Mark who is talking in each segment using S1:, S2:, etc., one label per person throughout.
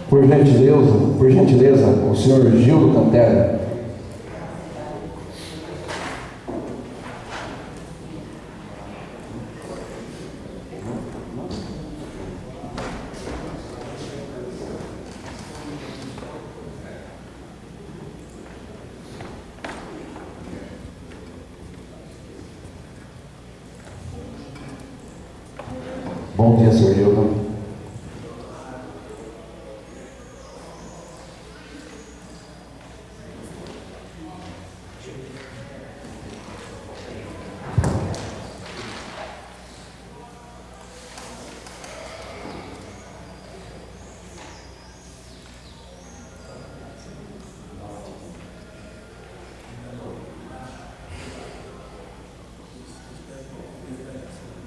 S1: Por gentileza, o senhor Gildo Cantelli. Bom dia, senhor Gildo.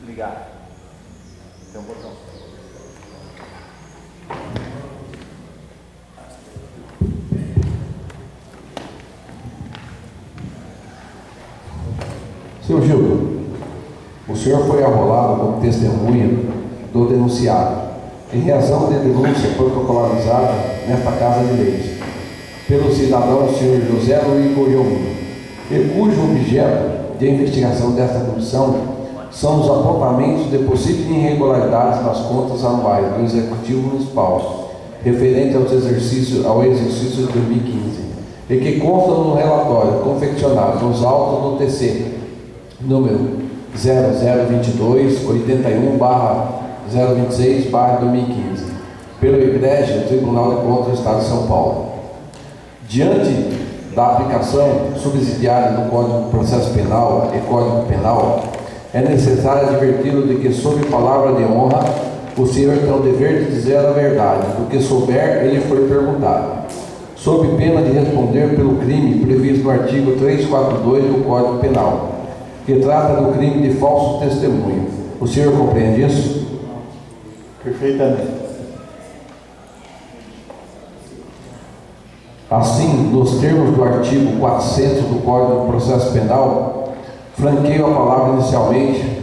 S2: Ligar. Tem um botão.
S1: Senhor Gildo, o senhor foi arrolado como testemunha do denunciado, em razão de denúncia protocolarizada nesta Casa de Leis, pelo cidadão senhor José Luiz Goião, e cujo objeto de investigação desta comissão são os apontamentos de possíveis irregularidades nas contas anuais do Executivo Municipal, referente ao exercício de 2015, e que constam no relatório confeccionado nos autos do TC, número 0022-81/026/2015, pelo Egrégio Tribunal de Contas do Estado de São Paulo. Diante da aplicação subsidiária do Código de Processo Penal e Código Penal, é necessário adverti-lo de que, sob palavra de honra, o senhor tem o dever de dizer a verdade, do que souber ele for perguntado, sob pena de responder pelo crime previsto no artigo 342 do Código Penal, que trata do crime de falso testemunho. O senhor compreende isso?
S3: Perfeitamente.
S1: Assim, nos termos do artigo 400 do Código de Processo Penal, franqueio a palavra inicialmente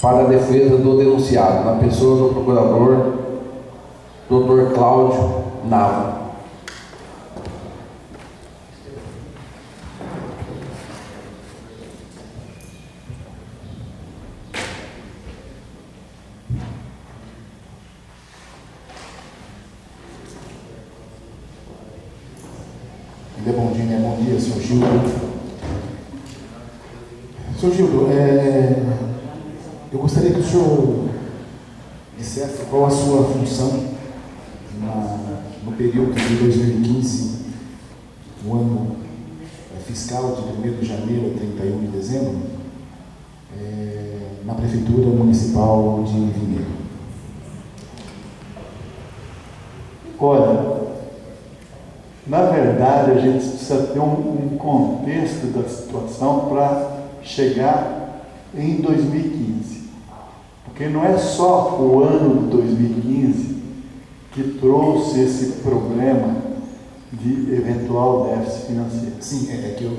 S1: para a defesa do denunciado, na pessoa do procurador Dr. Cláudio Nava.
S4: Bom dia, senhor Gildo. Senhor Gildo, eu gostaria que o senhor dissesse qual a sua função no período de 2015, o ano fiscal de 1º de janeiro a 31 de dezembro, na Prefeitura Municipal de Vinhedo.
S3: Olha, na verdade, a gente precisa ter um contexto da situação para chegar em 2015. Porque não é só o ano de 2015 que trouxe esse problema de eventual déficit financeiro.
S4: Sim, é que a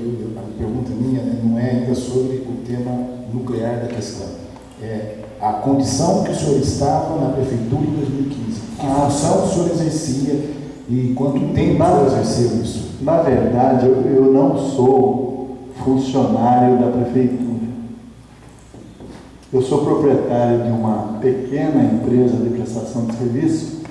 S4: pergunta minha não é ainda sobre o tema nuclear da questão. É a condição que o senhor estava na Prefeitura em 2015. Que função o senhor exercia e quanto tempo o senhor exerceu isso?
S3: Na verdade, eu não sou funcionário da Prefeitura. Eu sou proprietário de uma pequena empresa de prestação de serviço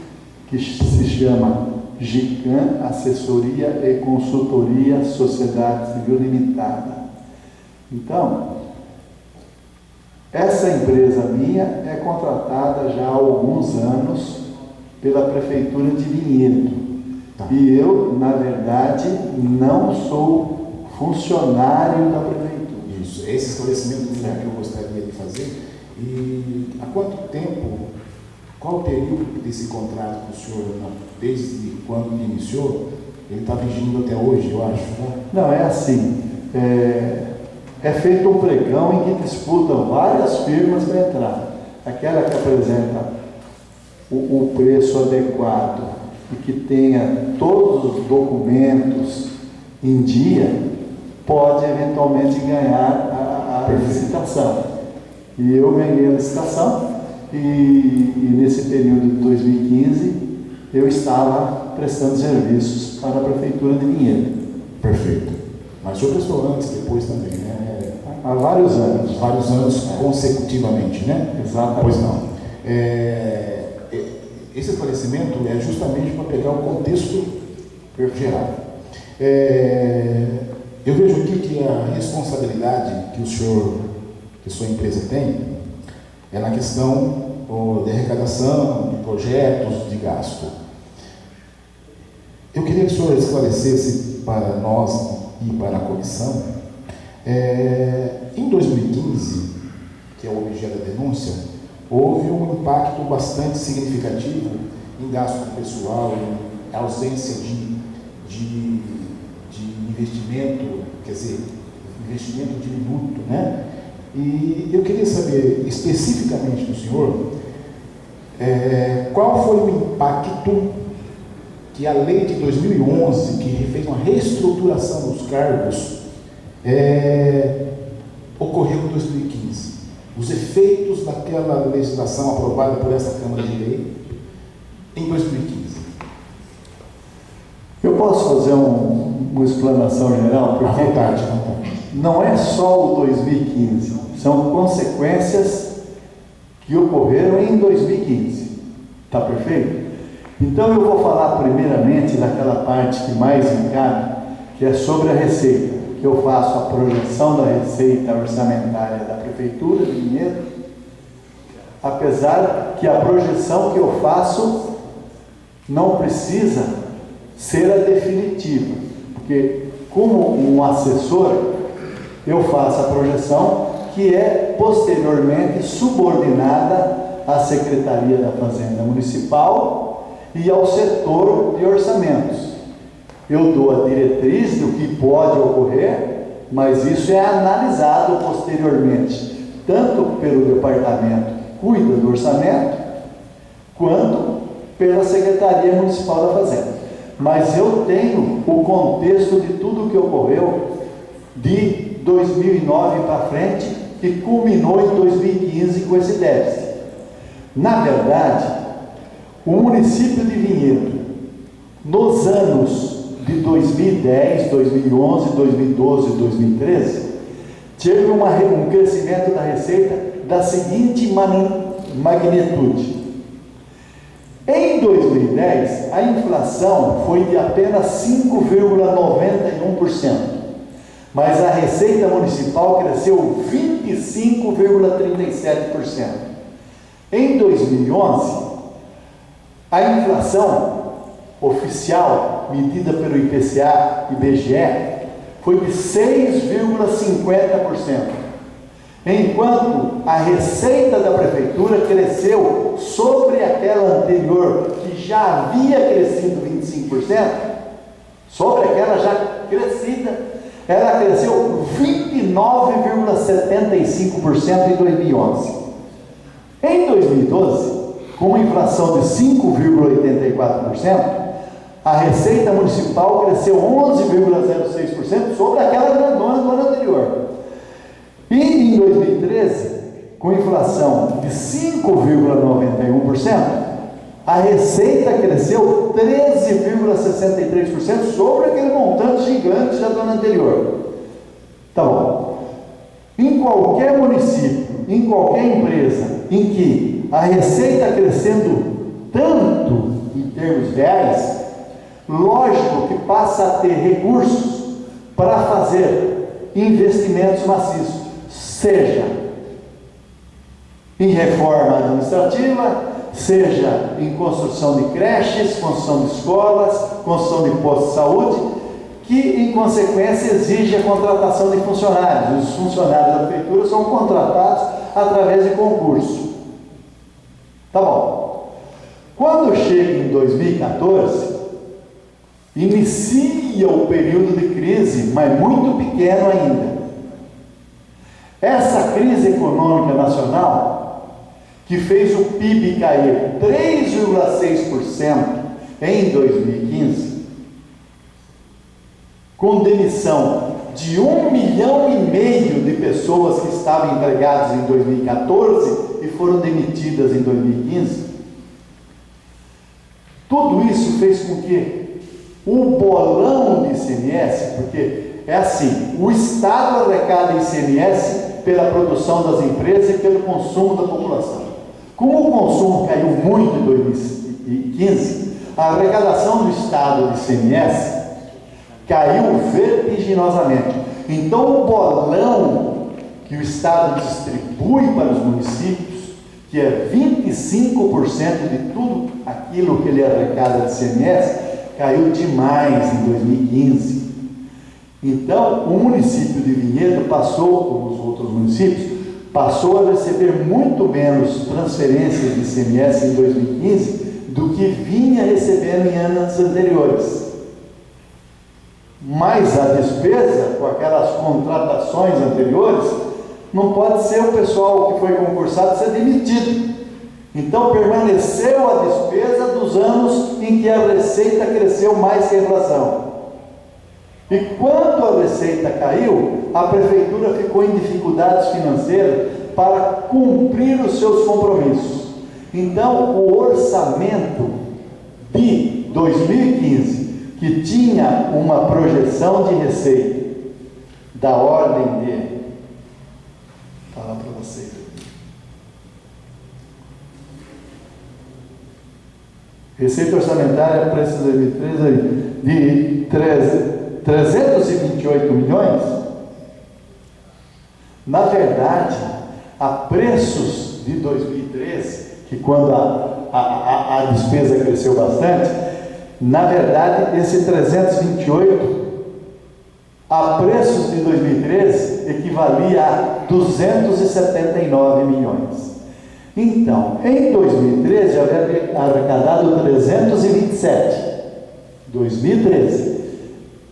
S3: que se chama GICAN Assessoria e Consultoria Sociedade Civil Limitada. Então, essa empresa minha é contratada já há alguns anos pela Prefeitura de Vinhedo. E eu, na verdade, não sou funcionário da Prefeitura.
S4: Isso, esse esclarecimento que eu gostaria de fazer. E há quanto tempo, qual o período desse contrato que o senhor, desde quando iniciou, ele está vigindo até hoje, eu acho, né?
S3: Não, é assim, é feito um pregão em que disputam várias firmas para entrar. Aquela que apresenta o preço adequado e que tenha todos os documentos em dia, pode eventualmente ganhar a licitação. E eu ganhei a licitação e nesse período de 2015 eu estava prestando serviços para a Prefeitura de Vinhedo.
S4: Perfeito. Mas o senhor prestou antes, depois também, né?
S3: Há vários anos.
S4: Vários anos consecutivamente, né?
S3: Exatamente.
S4: Pois não. Esse esclarecimento é justamente para pegar o contexto geral. Eu vejo aqui que a responsabilidade que que sua empresa tem é na questão de arrecadação, de projetos, de gasto. Eu queria que o senhor esclarecesse para nós e para a comissão, em 2015, que é o objeto da denúncia, houve um impacto bastante significativo em gasto pessoal, em ausência de investimento, quer dizer, investimento diminuto, né? E eu queria saber especificamente do senhor qual foi o impacto que a lei de 2011, que fez uma reestruturação dos cargos, ocorreu em 2015. Os efeitos daquela legislação aprovada por essa Câmara de Lei em 2015.
S3: Eu posso fazer uma explanação geral?
S4: À vontade.
S3: Não é só o 2015, são consequências que ocorreram em 2015. Está perfeito? Então eu vou falar primeiramente daquela parte que mais me cabe, que é sobre a receita, que eu faço a projeção da receita orçamentária da Prefeitura de Vinhedo, apesar que a projeção que eu faço não precisa ser a definitiva, porque como um assessor, eu faço a projeção que é posteriormente subordinada à Secretaria da Fazenda Municipal e ao setor de orçamentos. Eu dou a diretriz do que pode ocorrer, mas isso é analisado posteriormente, tanto pelo departamento que cuida do orçamento, quanto pela Secretaria Municipal da Fazenda. Mas eu tenho o contexto de tudo o que ocorreu de 2009 para frente, que culminou em 2015 com esse déficit. Na verdade, o município de Vinhedo, nos anos de 2010, 2011, 2012 e 2013, teve um crescimento da receita da seguinte magnitude. Em 2010, a inflação foi de apenas 5,91%, mas a receita municipal cresceu 25,37%. Em 2011, a inflação oficial, medida pelo IPCA e IBGE, foi de 6,50%. Enquanto a receita da prefeitura cresceu sobre aquela anterior, que já havia crescido 25%, sobre aquela já crescida, ela cresceu 29,75% em 2011. Em 2012, com uma inflação de 5,84%, a receita municipal cresceu 11,06% sobre aquela grandona do ano anterior. E em 2013, com inflação de 5,91%, a receita cresceu 13,63% sobre aquele montante gigante já do ano anterior. Tá bom. Em qualquer município, em qualquer empresa em que a receita crescendo tanto em termos reais, lógico que passa a ter recursos para fazer investimentos maciços, seja em reforma administrativa, seja em construção de creches, construção de escolas, construção de postos de saúde, que em consequência exige a contratação de funcionários. Os funcionários da prefeitura são contratados através de concurso. Tá bom. Quando chega em 2014, inicia o período de crise, mas muito pequeno ainda. Essa crise econômica nacional, que fez o PIB cair 3,6% em 2015, com demissão de 1,5 milhão de pessoas que estavam empregadas em 2014 e foram demitidas em 2015, Tudo isso fez com que o bolão de ICMS, porque é assim, o Estado arrecada ICMS pela produção das empresas e pelo consumo da população. Como o consumo caiu muito em 2015, a arrecadação do Estado de ICMS caiu vertiginosamente. Então o bolão que o Estado distribui para os municípios, que é 25% de tudo aquilo que ele arrecada de ICMS, caiu demais em 2015. Então, o município de Vinhedo passou, como os outros municípios, passou a receber muito menos transferências de ICMS em 2015 do que vinha recebendo em anos anteriores. Mas a despesa, com aquelas contratações anteriores, não pode ser o pessoal que foi concursado ser demitido. Então permaneceu a despesa dos anos em que a receita cresceu mais que a inflação. E quando a receita caiu, a prefeitura ficou em dificuldades financeiras para cumprir os seus compromissos. Então o orçamento de 2015, que tinha uma projeção de receita da ordem de... falar para vocês. Receita orçamentária para esse 2013 de 328 milhões. Na verdade, a preços de 2013, que quando a despesa cresceu bastante, na verdade, esse 328 a preços de 2013 equivalia a 279 milhões. Então, em 2013 já havia arrecadado 327. 2013.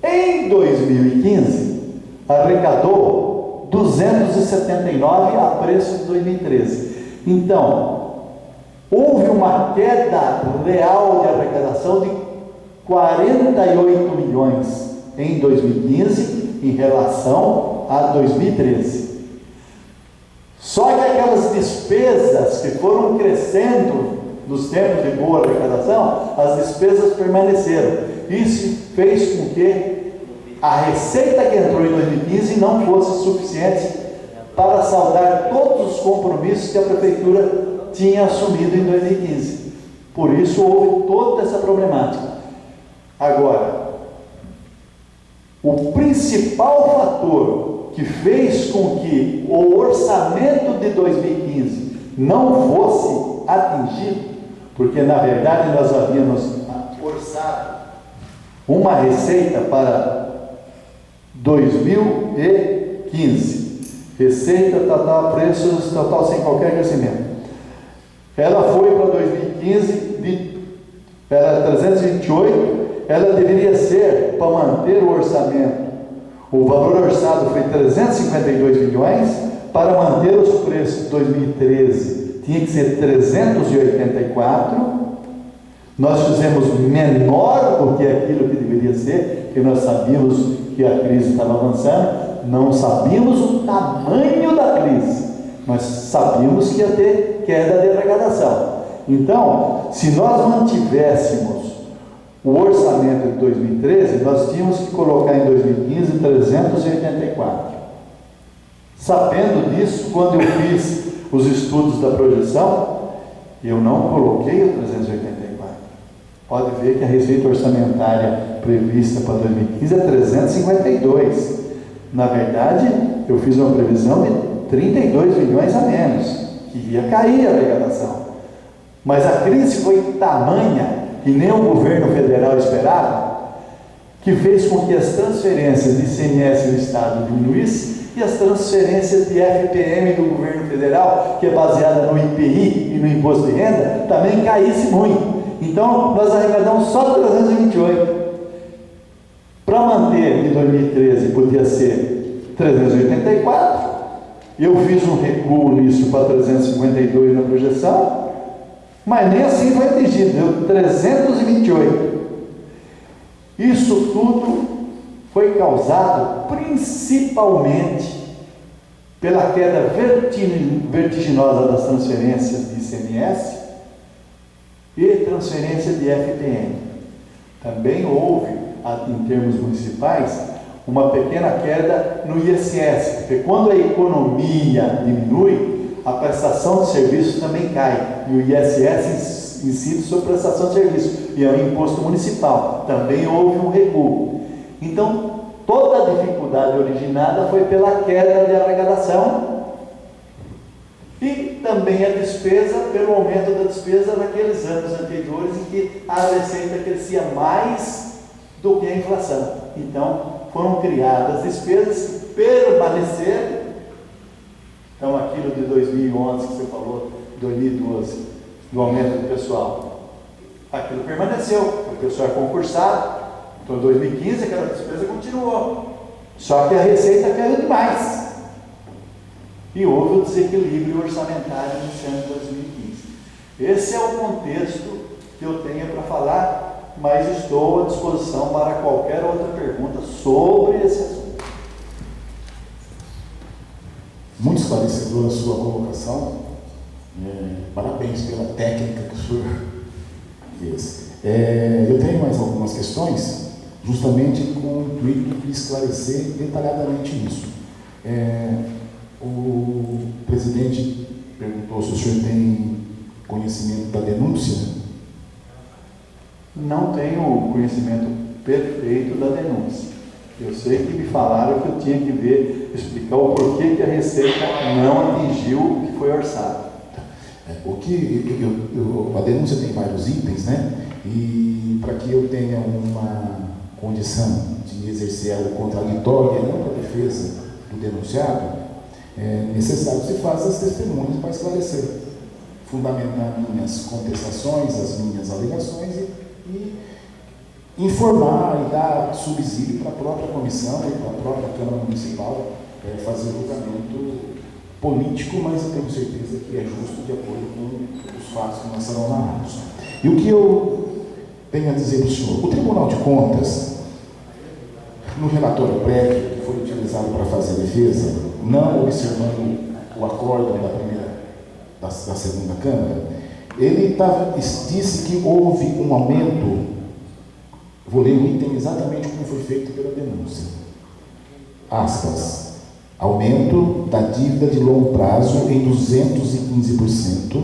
S3: Em 2015 arrecadou 279 a preço de 2013. Então, houve uma queda real de arrecadação de 48 milhões em 2015 em relação a 2013. Só que aquelas despesas que foram crescendo nos tempos de boa arrecadação, as despesas permaneceram. Isso fez com que a receita que entrou em 2015 não fosse suficiente para saldar todos os compromissos que a prefeitura tinha assumido em 2015. Por isso houve toda essa problemática. Agora, o principal fator que fez com que o orçamento de 2015 não fosse atingido, porque na verdade nós havíamos orçado uma receita para 2015, receita total, preços total sem qualquer crescimento. Ela foi para 2015 era 328, ela deveria ser, para manter o orçamento, o valor orçado foi 352 milhões, para manter os preços de 2013 tinha que ser 384. Nós fizemos menor do que aquilo que deveria ser, porque nós sabíamos que a crise estava avançando, não sabíamos o tamanho da crise, mas sabíamos que ia ter queda de arrecadação. Então, se nós mantivéssemos o orçamento de 2013, nós tínhamos que colocar em 2015 384. Sabendo disso, quando eu fiz os estudos da projeção, eu não coloquei o 384. Pode ver que a receita orçamentária prevista para 2015 é 352. Na verdade, eu fiz uma previsão de 32 milhões a menos, que ia cair a arrecadação. Mas a crise foi tamanha, que nem o governo federal esperava, que fez com que as transferências de ICMS do Estado diminuíssem e as transferências de FPM do governo federal, que é baseada no IPI e no imposto de renda, também caísse muito. Então, nós arrecadamos só 328. Para manter de 2013 podia ser 384. Eu fiz um recuo nisso para 352 na projeção, mas nem assim foi atingido, deu 328. Isso tudo foi causado principalmente pela queda vertiginosa das transferências de ICMS e transferência de FPM. Também houve, em termos municipais, uma pequena queda no ISS, porque quando a economia diminui, a prestação de serviço também cai, e o ISS incide sobre a prestação de serviço, e é um imposto municipal. Também houve um recuo. Então, toda a dificuldade originada foi pela queda de arrecadação e também a despesa, pelo aumento da despesa naqueles anos anteriores em que a receita crescia mais do que a inflação. Então, foram criadas despesas que permaneceram. Então, aquilo de 2011 que você falou, 2012, do aumento do pessoal, aquilo permaneceu, porque o senhor é concursado. Então, em 2015, aquela despesa continuou. Só que a receita caiu demais. E houve o desequilíbrio orçamentário nesse ano de 2015. Esse é o contexto que eu tenho para falar, mas estou à disposição para qualquer outra pergunta sobre esse assunto.
S4: Muito esclarecedora a sua colocação. Parabéns pela técnica que o senhor fez. Eu tenho mais algumas questões, justamente com o intuito de esclarecer detalhadamente isso. O presidente perguntou se o senhor tem conhecimento da denúncia.
S3: Não tenho conhecimento perfeito da denúncia. Eu sei que me falaram que eu tinha que ver, explicar o porquê que a Receita não atingiu o que foi orçado.
S4: A denúncia tem vários itens, né? E para que eu tenha uma condição de exercer o contraditório e não para a defesa do denunciado, é necessário que se faça as testemunhas para esclarecer, fundamentar minhas contestações, as minhas alegações e informar e dar subsídio para a própria comissão e para a própria Câmara Municipal fazer o julgamento político, mas eu tenho certeza que é justo de acordo com os fatos que nós serão narrados. E o que eu tenho a dizer para o senhor? O Tribunal de Contas, no relatório prévio que foi utilizado para fazer a defesa, não observando o acórdão da segunda Câmara, ele disse que houve um aumento. Vou ler o item exatamente como foi feito pela denúncia. Aspas. Aumento da dívida de longo prazo em 215%.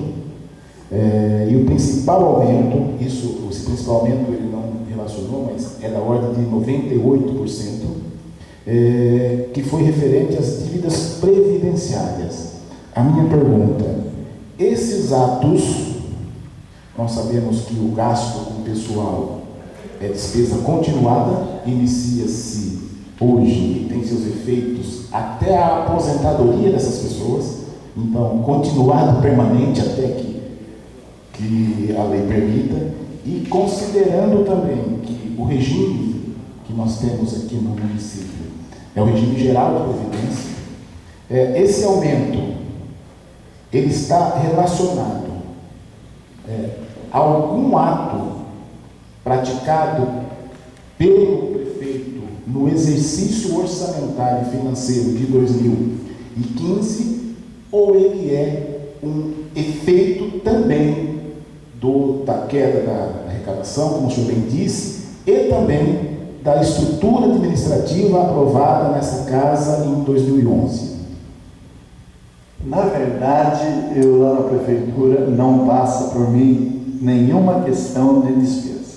S4: E o principal aumento, esse principal aumento ele não relacionou, mas é da ordem de 98%, que foi referente às dívidas previdenciárias. A minha pergunta, esses atos, nós sabemos que o gasto com o pessoal é despesa continuada, inicia-se hoje e tem seus efeitos até a aposentadoria dessas pessoas, então continuado permanente até que a lei permita, e considerando também que o regime que nós temos aqui no município é o regime geral de previdência, esse aumento ele está relacionado a algum ato praticado pelo prefeito no exercício orçamentário financeiro de 2015, ou ele é um efeito também da queda da arrecadação, como o senhor bem disse, e também da estrutura administrativa aprovada nessa casa em 2011?
S3: Na verdade, eu lá na prefeitura não passa por mim nenhuma questão de despesa.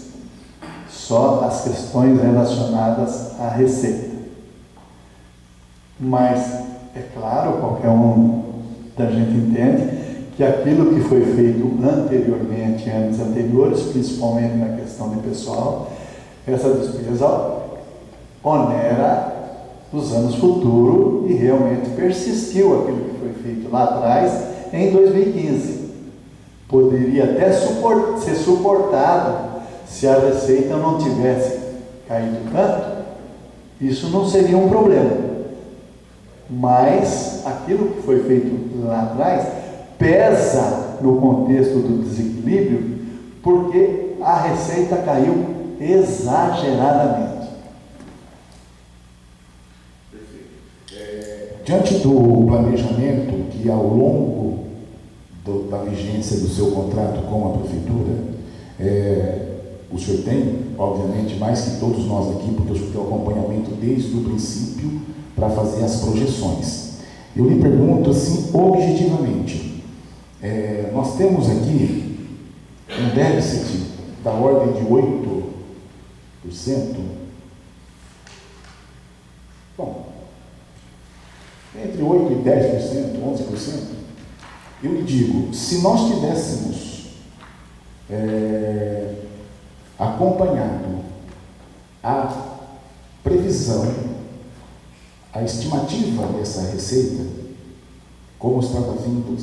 S3: Só as questões relacionadas à receita. Mas, é claro, qualquer um da gente entende que aquilo que foi feito anteriormente, anos anteriores, principalmente na questão de pessoal, essa despesa onera os anos futuros e realmente persistiu aquilo que foi feito lá atrás, em 2015. Poderia até ser suportado se a receita não tivesse caído tanto, isso não seria um problema. Mas aquilo que foi feito lá atrás pesa no contexto do desequilíbrio, porque a receita caiu exageradamente.
S4: Diante do planejamento que ao longo da vigência do seu contrato com a prefeitura, O senhor tem, obviamente, mais que todos nós aqui, porque o senhor tem o acompanhamento desde o princípio para fazer as projeções. Eu lhe pergunto assim, objetivamente, nós temos aqui um déficit da ordem de 8%. Bom, entre 8% e 10%, 11%, eu lhe digo, se nós tivéssemos acompanhado a previsão, a estimativa dessa receita, como estava sendo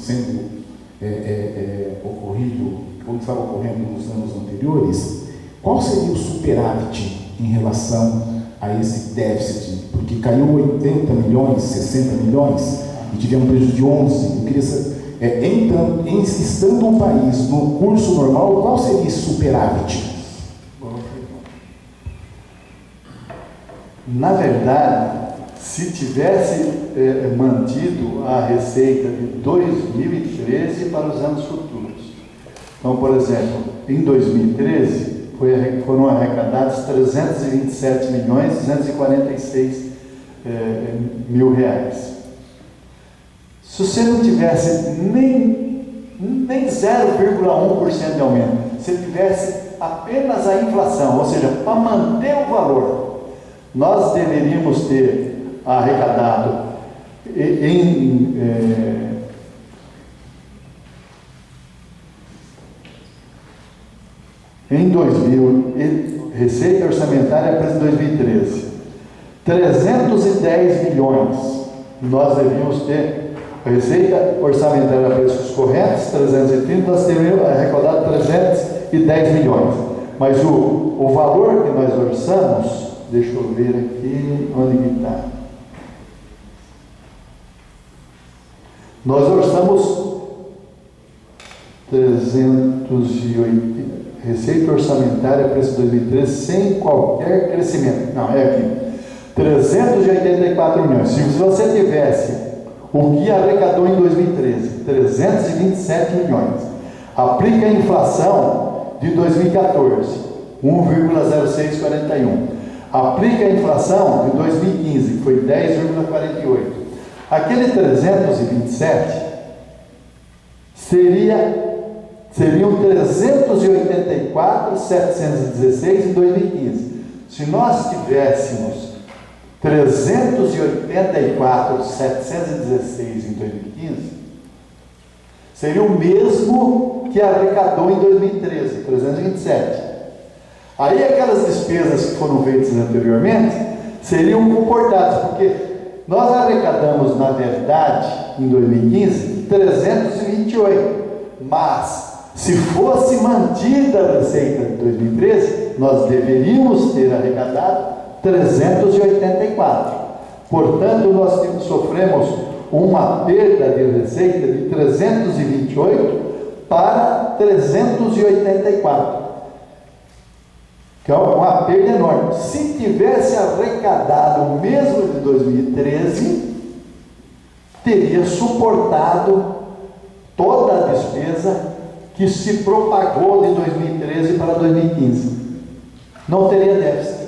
S4: ocorrido, como estava ocorrendo nos anos anteriores, qual seria o superávit em relação a esse déficit? Porque caiu 80 milhões, 60 milhões e tivemos um prejuízo de 11. Eu queria saber, estando o país no curso normal, qual seria esse superávit?
S3: Na verdade, se tivesse mantido a receita de 2013 para os anos futuros. Então, por exemplo, em 2013 foram arrecadados 327 milhões 246 mil reais. Se você não tivesse nem 0,1% de aumento, se tivesse apenas a inflação, ou seja, para manter o valor, nós deveríamos ter arrecadado em 2000, receita orçamentária para 2013, 310 milhões. Nós devíamos ter a receita orçamentária a preços corretos, 330, nós teríamos arrecadado 310 milhões. Mas o valor que nós orçamos, deixa eu ver aqui onde está. Nós orçamos 380, receita orçamentária para esse 2013 sem qualquer crescimento. Não, é aqui. 384 milhões. Se você tivesse o que arrecadou em 2013, 327 milhões, aplica a inflação de 2014, 1,0641. Aplica a inflação de 2015, que foi 10,48. Aquele 327 seriam 384,716 em 2015. Se nós tivéssemos 384,716 em 2015, seria o mesmo que arrecadou em 2013, 327. Aí aquelas despesas que foram feitas anteriormente seriam comportadas, porque nós arrecadamos, na verdade, em 2015, 328, mas se fosse mantida a receita de 2013, nós deveríamos ter arrecadado 384. Portanto, nós sofremos uma perda de receita de 328 para 384. Que é uma perda enorme. Se tivesse arrecadado o mesmo de 2013, teria suportado toda a despesa que se propagou de 2013 para 2015. Não teria déficit.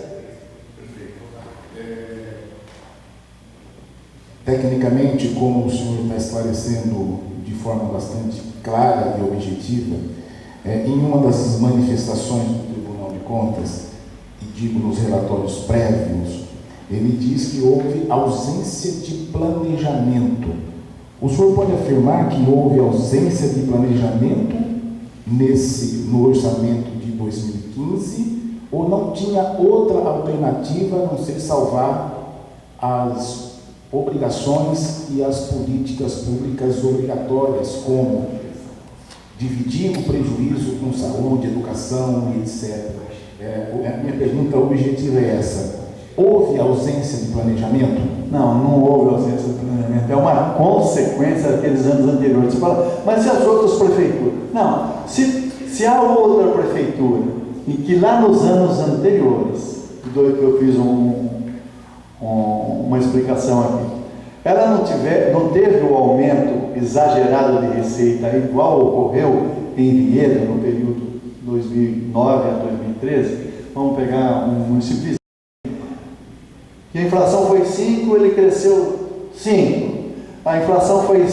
S4: Tecnicamente, como o senhor está esclarecendo de forma bastante clara e objetiva, em uma das manifestações do Tribunal de Contas, e digo nos relatórios prévios, ele diz que houve ausência de planejamento. O senhor pode afirmar que houve ausência de planejamento no orçamento de 2015, ou não tinha outra alternativa a não ser salvar as obrigações e as políticas públicas obrigatórias, como dividir o prejuízo com saúde, educação e etc. A minha pergunta objetiva é essa: houve ausência de planejamento?
S3: Não houve ausência de planejamento, é uma consequência daqueles anos anteriores. Você fala, mas e as outras prefeituras? Não, se há outra prefeitura em que lá nos anos anteriores, eu fiz uma explicação aqui, ela não teve o aumento exagerado de receita igual ocorreu em Vinhedo no período 2009 a 2013, vamos pegar um município que a inflação foi 5, ele cresceu 5. A inflação foi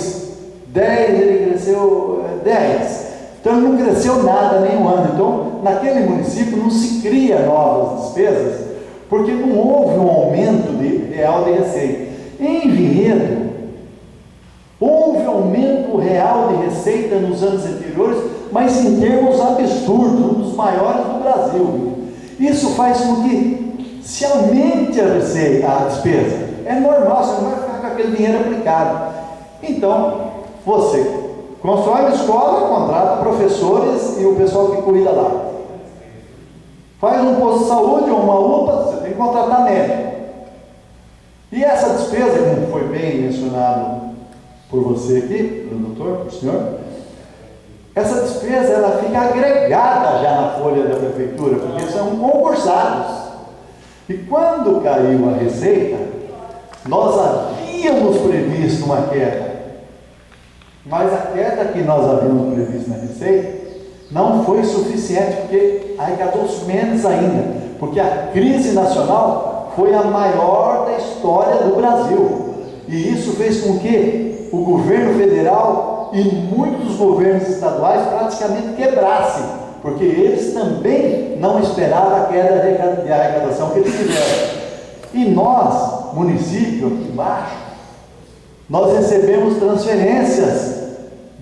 S3: 10, ele cresceu 10. Então ele não cresceu nada nenhum ano. Então, naquele município não se cria novas despesas, porque não houve um aumento real de receita. Em Vinhedo, houve aumento real de receita nos anos anteriores, mas em termos absurdos, um dos maiores do Brasil. Isso faz com que se aumente a receita, a despesa. É normal, você não vai ficar com aquele dinheiro aplicado. Então, você constrói uma escola, contrata professores e o pessoal que cuida lá. Faz um posto de saúde ou uma UPA, você tem que contratar médico. E essa despesa, como foi bem mencionado por você aqui, pelo doutor, por senhor, essa despesa ela fica agregada já na folha da prefeitura, porque são concursados. E quando caiu a receita, nós havíamos previsto uma queda. Mas a queda que nós havíamos previsto na receita não foi suficiente, porque arrecadou menos ainda, porque a crise nacional foi a maior da história do Brasil. E isso fez com que o governo federal e muitos governos estaduais praticamente quebrassem, porque eles também não esperavam a queda de arrecadação que eles tiveram. E nós, município aqui embaixo, nós recebemos transferências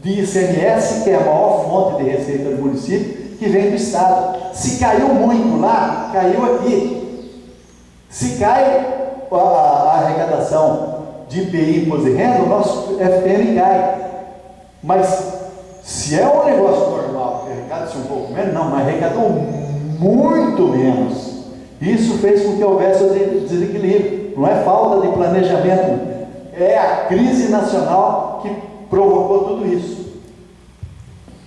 S3: de ICMS, que é a maior fonte de receita do município, que vem do Estado. Se caiu muito lá, caiu aqui. Se cai a arrecadação de IPI, imposto de renda, o nosso FPM cai. Mas se é um negócio normal, que arrecada-se um pouco menos, não, mas arrecadou muito menos. Isso fez com que houvesse o desequilíbrio. Não é falta de planejamento, é a crise nacional que provocou tudo isso.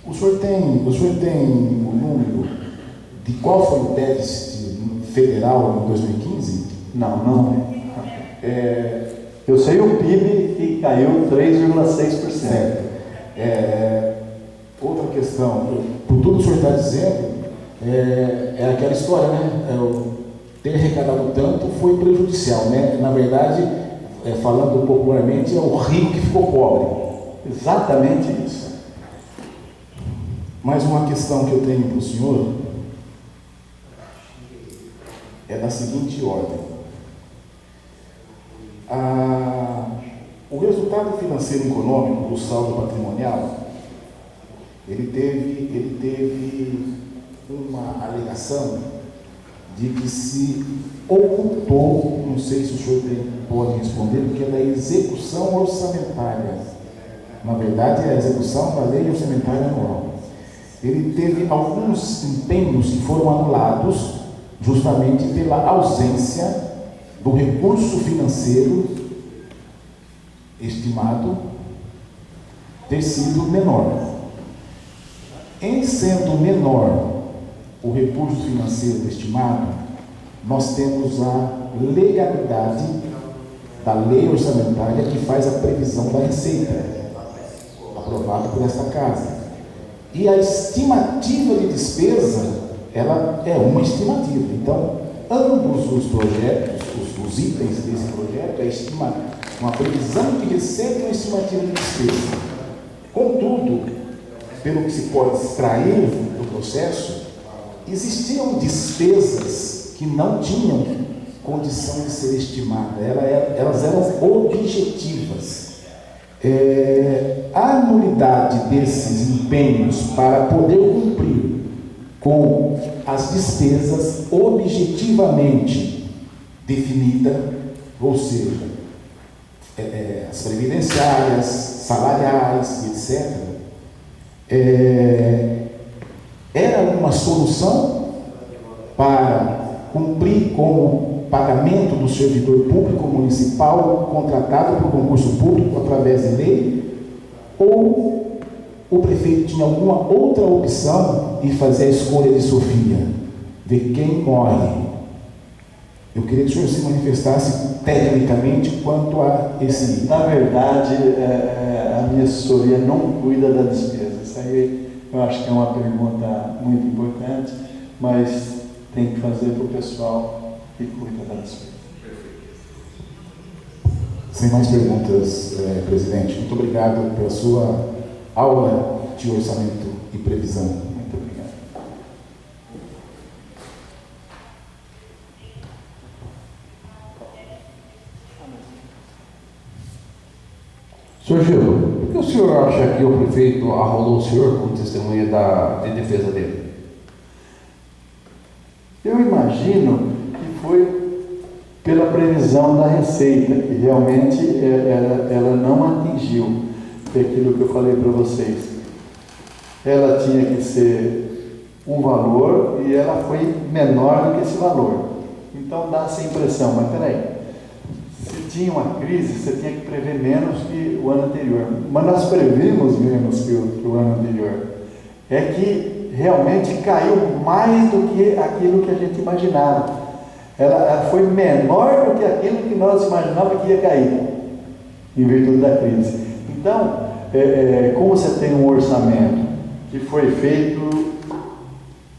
S4: O senhor tem o número de qual foi o déficit federal em 2015?
S3: Não. Eu sei o PIB que caiu 3,6%.
S4: Outra questão, por tudo que o senhor está dizendo, é aquela história, né? Ter arrecadado tanto foi prejudicial, né? Na verdade, falando popularmente, é o rico que ficou pobre.
S3: Exatamente isso.
S4: Mais uma questão que eu tenho para o senhor é da seguinte ordem. O resultado financeiro e econômico do saldo patrimonial, ele teve uma alegação de que se ocultou, não sei se o senhor pode responder, porque é da execução orçamentária. Na verdade, é a execução da lei orçamentária anual. Ele teve alguns empenhos que foram anulados justamente pela ausência do recurso financeiro estimado ter sido menor. Em sendo menor o recurso financeiro estimado, nós temos a legalidade da lei orçamentária que faz a previsão da receita, aprovada por esta casa. E a estimativa de despesa, ela é uma estimativa. Então, ambos os projetos, os itens desse projeto, uma previsão de receita e uma estimativa de despesa. Contudo, pelo que se pode extrair do processo, existiam despesas que não tinham condição de ser estimadas, elas eram objetivas. A nulidade desses empenhos para poder cumprir com as despesas objetivamente definidas, ou seja, as previdenciárias, salariais, etc., era uma solução para cumprir com o pagamento do servidor público municipal contratado por concurso público através de lei, ou o prefeito tinha alguma outra opção e fazer a escolha de Sofia, ver quem morre. Eu queria que o senhor se manifestasse tecnicamente quanto a esse...
S3: Na verdade, a minha assessoria não cuida da despesa. Isso aí eu acho que é uma pergunta muito importante, mas tem que fazer para o pessoal que cuida da despesa.
S4: Sem mais perguntas, presidente. Muito obrigado pela sua aula de orçamento e previsão.
S3: Muito obrigado.
S1: Senhor Gil, por que o senhor acha que o prefeito arrolou o senhor como testemunha de defesa dele?
S3: Eu imagino que foi pela previsão da receita, que realmente ela não atingiu aquilo que eu falei para vocês. Ela tinha que ser um valor e ela foi menor do que esse valor. Então dá essa impressão, mas peraí, se tinha uma crise, você tinha que prever menos que o ano anterior. Mas nós previmos menos que o ano anterior. É que realmente caiu mais do que aquilo que a gente imaginava. Ela foi menor do que aquilo que nós imaginávamos que ia cair, em virtude da crise. Então, como você tem um orçamento que foi feito,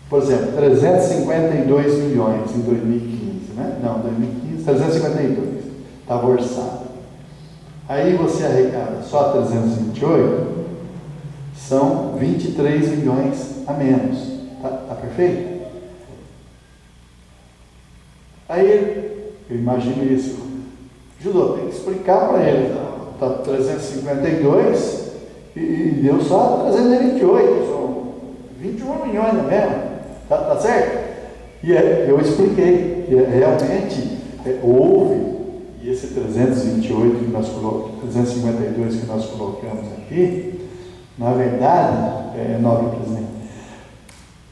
S3: por exemplo, 352 milhões em 2015, né? Não, 2015, 352, estava orçado. Aí você arrecada só 328, são 23 milhões a menos. Tá perfeito? Aí, eu imagino isso. Judô, tem que explicar para ele. Está 352 e deu só 328. São 21 milhões a menos. Tá certo? E eu expliquei que realmente houve, e esse 328 que nós colocamos, 352 que nós colocamos aqui, na verdade, nobre presidente,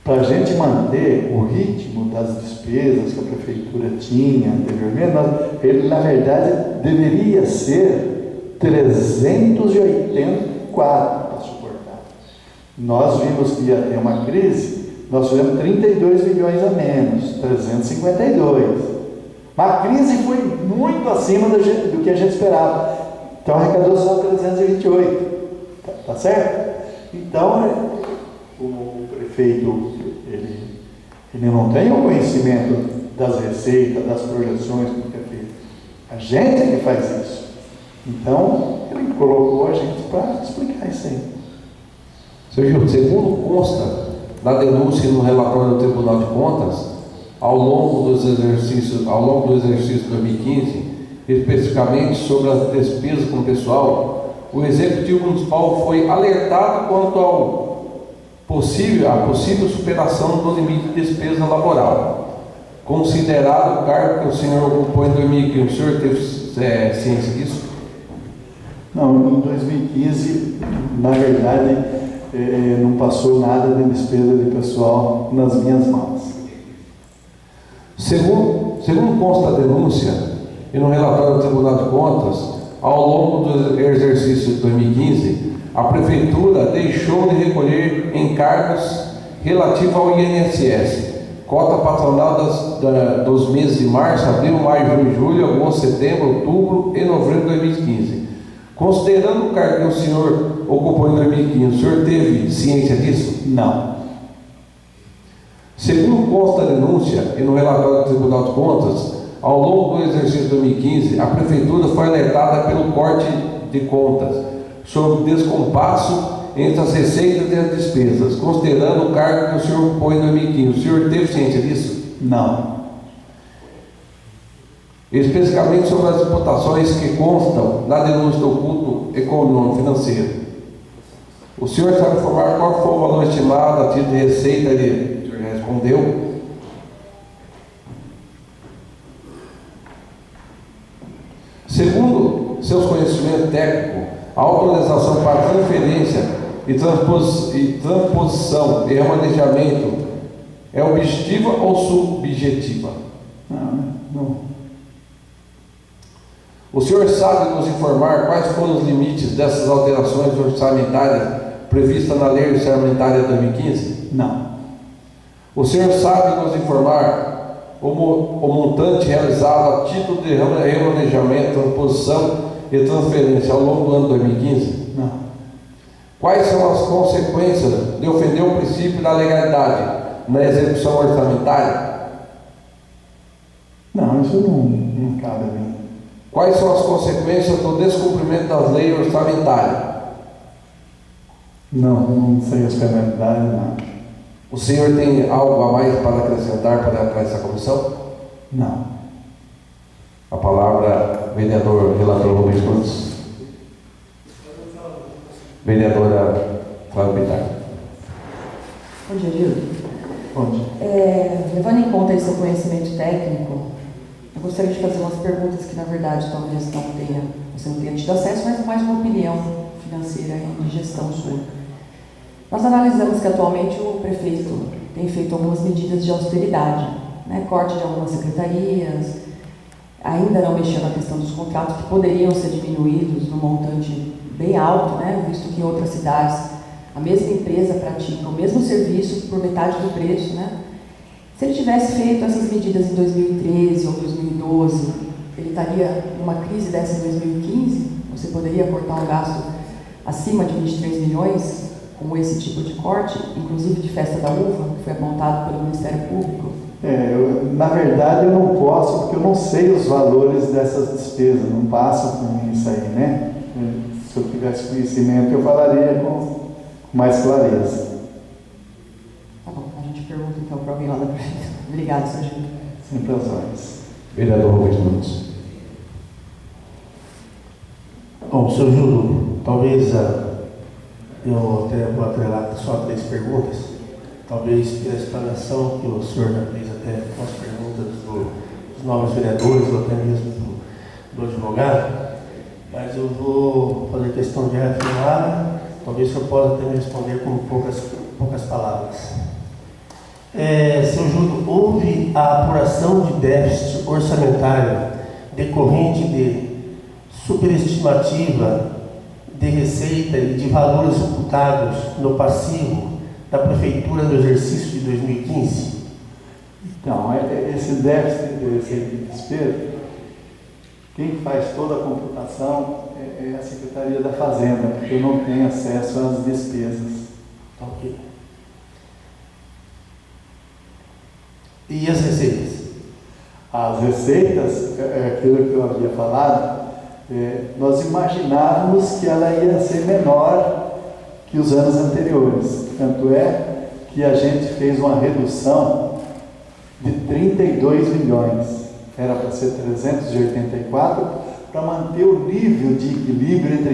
S3: para a gente manter o ritmo das despesas que a prefeitura tinha anteriormente, ele na verdade deveria ser 384 para suportar. Nós vimos que ia ter uma crise, nós fizemos 32 milhões a menos, 352. Mas a crise foi muito acima do que a gente esperava. Então arrecadou só 328. Tá certo? Então, o prefeito, ele não tem o conhecimento das receitas, das projeções do que é feito. A gente é que faz isso. Então, ele colocou a gente para explicar isso aí.
S1: Senhor Gil, segundo consta na denúncia e no relatório do Tribunal de Contas, ao longo do exercício de 2015, especificamente sobre as despesas com o pessoal, o Executivo Municipal foi alertado quanto à possível superação do limite de despesa laboral, considerado o cargo que o senhor ocupou em 2015. O senhor teve ciência disso?
S3: Não, em 2015, na verdade, não passou nada de despesa de pessoal nas minhas mãos.
S1: Segundo consta a denúncia e no relatório do Tribunal de Contas, ao longo do exercício de 2015, a Prefeitura deixou de recolher encargos relativos ao INSS, cota patronal dos meses de março, abril, maio, junho, julho, agosto, setembro, outubro e novembro de 2015. Considerando o cargo que o senhor ocupou em 2015, o senhor teve ciência disso?
S3: Não.
S1: Segundo consta a denúncia e no relatório do Tribunal de Contas, ao longo do exercício de 2015, a Prefeitura foi alertada pelo corte de contas sobre descompasso entre as receitas e as despesas, considerando o cargo que o senhor ocupou em 2015. O senhor teve ciência disso?
S3: Não.
S1: Especificamente sobre as imputações que constam na denúncia do oculto econômico financeiro. O senhor sabe informar qual foi o valor estimado a título de receita? Ele respondeu. Segundo seus conhecimentos técnicos, a autorização para transferência e transposição e remanejamento é objetiva ou subjetiva?
S3: Não.
S1: O senhor sabe nos informar quais foram os limites dessas alterações orçamentárias previstas na Lei Orçamentária de 2015?
S3: Não.
S1: O senhor sabe nos informar o montante realizado a título de remanejamento, transposição e transferência ao longo do ano 2015?
S3: Não.
S1: Quais são as consequências de ofender o princípio da legalidade na execução orçamentária?
S3: Não, isso não cabe a mim.
S1: Quais são as consequências do descumprimento das leis orçamentárias?
S3: Não sei as penalidades, não.
S1: O senhor tem algo a mais para acrescentar para essa comissão?
S3: Não.
S1: A palavra, vereador relator Rubens Nunes. Vereadora Flávia Bittar.
S5: Bom dia, Gildo.
S3: Bom dia.
S5: Levando em conta esse seu conhecimento técnico, eu gostaria de fazer umas perguntas que, na verdade, talvez você não tenha tido acesso, mas mais uma opinião financeira e de gestão sua. Nós analisamos que, atualmente, o prefeito tem feito algumas medidas de austeridade, né? Corte de algumas secretarias, ainda não mexeu na questão dos contratos, que poderiam ser diminuídos no montante bem alto, né? Visto que em outras cidades a mesma empresa pratica o mesmo serviço por metade do preço, né? Se ele tivesse feito essas medidas em 2013 ou 2012, ele estaria numa crise dessa em 2015? Você poderia cortar um gasto acima de 23 milhões com esse tipo de corte, inclusive de festa da uva, que foi apontado pelo Ministério Público?
S3: Na verdade, eu não posso, porque eu não sei os valores dessas despesas, não passam por mim isso aí, né? Se eu tivesse conhecimento, eu falaria com mais clareza.
S5: Tá bom, a gente pergunta então para alguém lá da prefeitura. Obrigado, Sr. Gildo.
S3: Sempre às ordens.
S1: Vereador Rubens Nunes.
S6: Bom, Sr. Gildo, talvez eu até vou atrelar só 3 perguntas, talvez pela explanação que o senhor já fez até com as perguntas dos novos vereadores ou até mesmo do advogado, mas eu vou fazer questão de reafirmar, talvez o senhor possa até me responder com poucas palavras. Sr. Gildo, houve a apuração de déficit orçamentário decorrente de superestimativa de receita e de valores imputados no passivo da Prefeitura no exercício de 2015?
S3: Então, esse déficit de receita e despesa, quem faz toda a computação é a Secretaria da Fazenda, porque eu não tenho acesso às despesas.
S6: Ok. E as receitas?
S3: As receitas, aquilo que eu havia falado, nós imaginávamos que ela ia ser menor que os anos anteriores. Tanto é que a gente fez uma redução de 32 milhões. Era para ser 384, para manter o nível de equilíbrio entre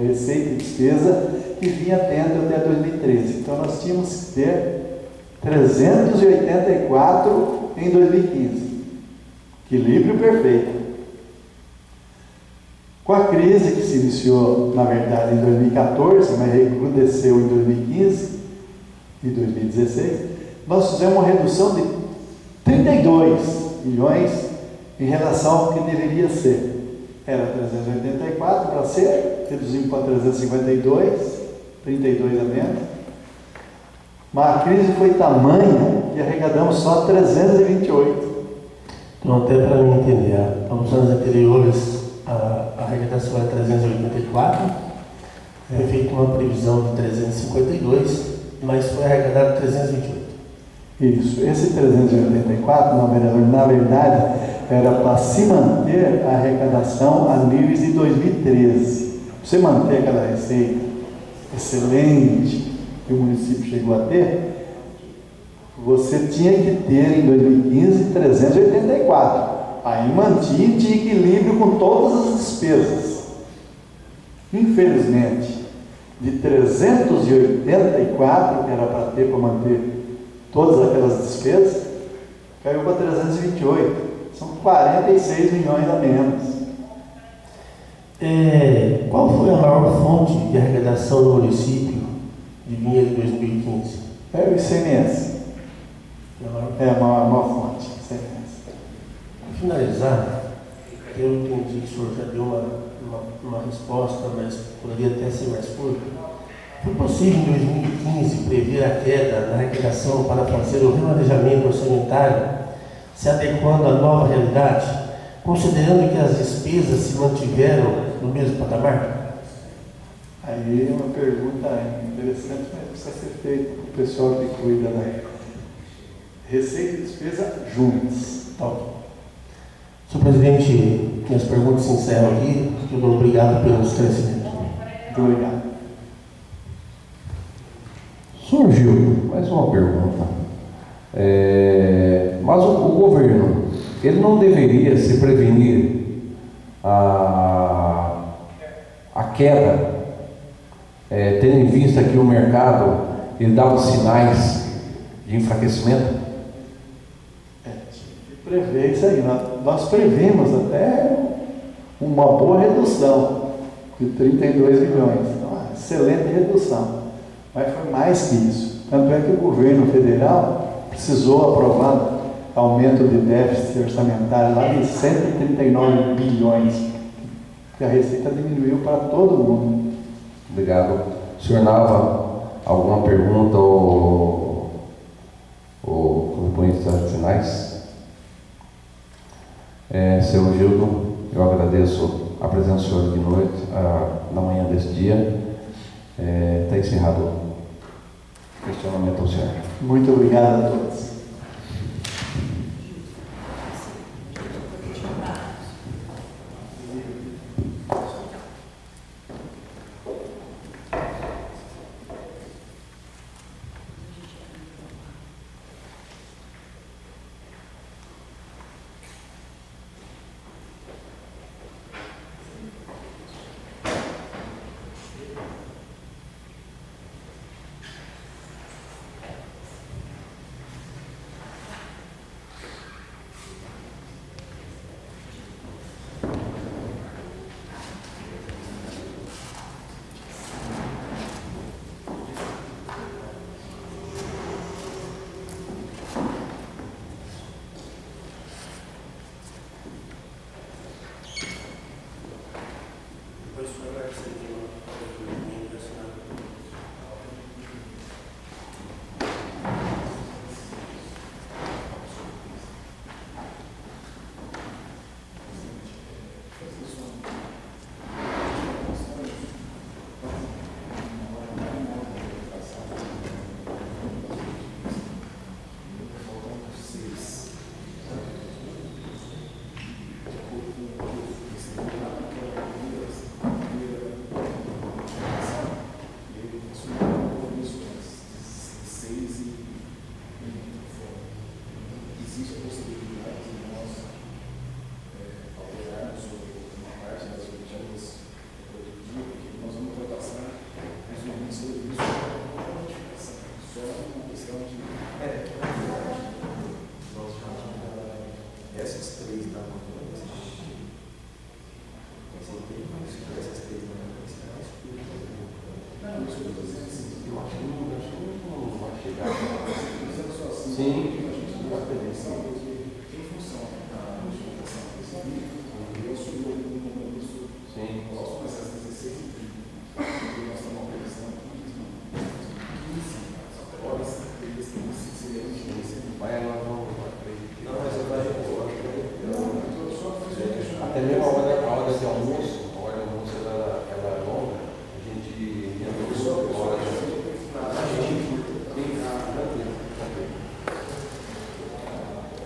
S3: receita e despesa que vinha tendo até 2013. Então nós tínhamos que ter 384 em 2015. Equilíbrio perfeito. Com a crise que se iniciou, na verdade, em 2014, mas recrudesceu em 2015 e 2016, nós fizemos uma redução de 32 milhões em relação ao que deveria ser. Era 384 para ser, reduzimos para 352, 32 a menos. Mas a crise foi tamanha que arrecadamos só 328.
S6: Então, até para mim entender, nos anos anteriores, a arrecadação era 384, foi feita uma previsão de 352, mas foi arrecadado 328.
S3: Isso, esse 384, na verdade, era para se manter a arrecadação a níveis de 2013. Para você manter aquela receita excelente que o município chegou a ter, você tinha que ter em 2015 384. Aí mantinha de equilíbrio com todas as despesas. Infelizmente, de 384, que era para ter para manter todas aquelas despesas, caiu para 328. São 46 milhões a menos.
S6: Qual foi a maior fonte de arrecadação do município de linha de 2015?
S3: É o ICMS. É a maior fonte. ICMS.
S6: Para finalizar, eu entendi que o senhor já deu uma resposta, mas poderia até ser mais curta. Foi possível em 2015 prever a queda na arrecadação para fazer o remanejamento orçamentário, se adequando à nova realidade, considerando que as despesas se mantiveram no mesmo patamar?
S3: A Aí é uma pergunta interessante, mas precisa ser feita para o pessoal que cuida da receita e despesa juntos.
S6: Tá. Senhor presidente, minhas perguntas se encerram aqui. Eu dou obrigado pelo esclarecimento.
S3: Muito obrigado.
S1: Senhor Gil, mais uma pergunta. Mas o governo, ele não deveria se prevenir a queda, tendo em vista que o mercado ele dava sinais de enfraquecimento?
S3: Prever isso aí. Nós previmos até uma boa redução de 32 milhões. Então, uma excelente redução. Mas foi mais que isso. Tanto é que o governo federal precisou aprovar aumento de déficit orçamentário lá de 139 bilhões, que a receita diminuiu para todo mundo.
S1: Obrigado. O senhor Nava, alguma pergunta ou componentes finais? Seu Gildo, eu agradeço a presença do senhor de noite, na manhã desse dia. Está encerrado o questionamento ao senhor.
S3: Muito obrigado a todos.
S1: Sim. Até mesmo a hora de almoço.